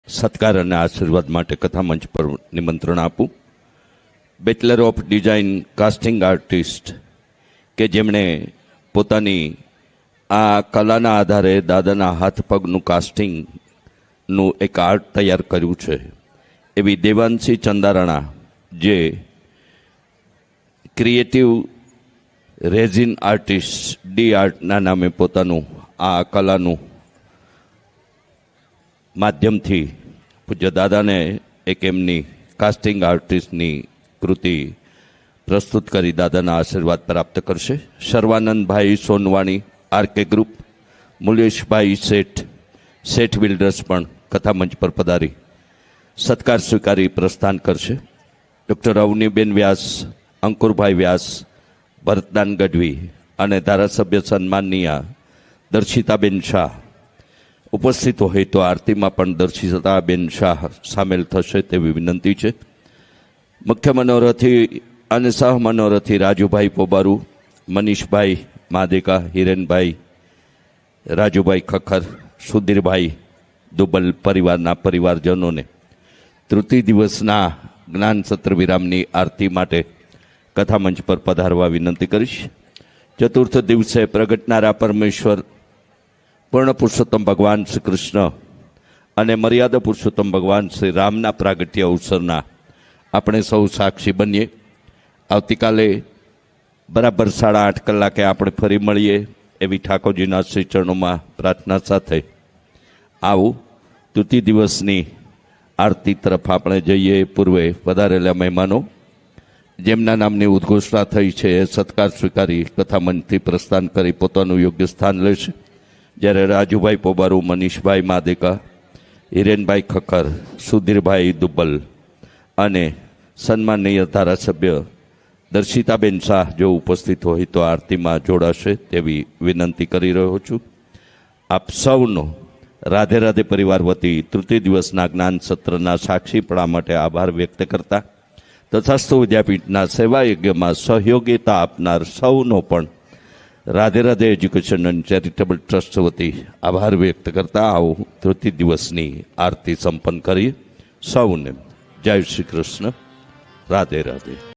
સત્કાર અને આશીર્વાદ માટે કથા મંચ પર નિમંત્રણ આપું. Bachelor of design casting artist કે જેમણે પોતાની આ કલાના આધારે દાદાના હાથ પગનું કાસ્ટિંગનું એક આર્ટ તૈયાર કર્યું છે એવી દેવાંશી ચંદારાણા, જે ક્રિએટિવ રેઝિન આર્ટિસ્ટ ડી આર્ટના નામે પોતાનું આ કલાનું માધ્યમથી પૂજ્ય દાદાને એક એમની કાસ્ટિંગ આર્ટિસ્ટની કૃતિ પ્રસ્તુત કરી દાદાના આશીર્વાદ પ્રાપ્ત કરશે. શર્વાનંદભાઈ સોનવાણી, આરકે ગ્રુપ, મુલેશભાઈ શેઠ બિલ્ડર્સ પણ કથામંચ પર પધારી સત્કાર સ્વીકારી પ્રસ્થાન કરશે. ડૉક્ટર અવનીબેન વ્યાસ, અંકુરભાઈ વ્યાસ, ભરતદાન ગઢવી અને ધારાસભ્ય સન્માનનીય દર્શિતાબેન શાહ ઉપસ્થિત હોય તો આરતીમાં પણ દર્શિતાબેન શાહ સામેલ થશે તેવી વિનંતી છે. મુખ્ય મનોરથી અને સહ મનોરથી રાજુભાઈ પોબારુ, મનીષભાઈ માદેકા, હિરેનભાઈ, રાજુભાઈ ખખર, સુધીરભાઈ દુબલ પરિવારના પરિવારજનોને તૃતીય દિવસના જ્ઞાન સત્ર વિરામની આરતી માટે કથામંચ પર પધારવા વિનંતી કરીશ. ચતુર્થ દિવસે પ્રગટનારા પરમેશ્વર પૂર્ણ પુરુષોત્તમ ભગવાન શ્રી કૃષ્ણ અને મર્યાદા પુરુષોત્તમ ભગવાન શ્રી રામના પ્રાગટ્ય અવસરના આપણે સૌ સાક્ષી બનીએ. આવતીકાલે બરાબર 8:30 કલાકે આપણે ફરી મળીએ એવી ઠાકોરજીના શ્રી ચરણોમાં પ્રાર્થના સાથે આવું તૃતીય દિવસની આરતી તરફ આપણે જઈએ. પૂર્વે વધારેલા મહેમાનો જેમના નામની ઉદ્ઘોષણા થઈ છે એ સત્કાર સ્વીકારી કથામંચથી પ્રસ્થાન કરી પોતાનું યોગ્ય સ્થાન લેશે. જ્યારે રાજુભાઈ પોબારુ, મનીષભાઈ માદેકા, હિરેનભાઈ ખખર, સુધીરભાઈ દુબલ અને સન્માનનીય ધારાસભ્ય દર્શિતાબેન શાહ જો ઉપસ્થિત હોય તો આરતીમાં જોડાશે તેવી વિનંતી કરી રહ્યો છું. આપ સૌનો રાધે રાધે પરિવાર વતી તૃતીય દિવસના જ્ઞાન સત્રના સાક્ષીપણા માટે આભાર વ્યક્ત કરતા તથાસ્તુ વિદ્યાપીઠના સેવા યજ્ઞમાં સહયોગિતા આપનાર સૌનો પણ Radhe Radhe education and charitable trust વતી આભાર વ્યક્ત કરતા આવું તૃતીય દિવસની આરતી સંપન્ન કરીએ. સૌને જય શ્રી કૃષ્ણ. રાધે રાધે.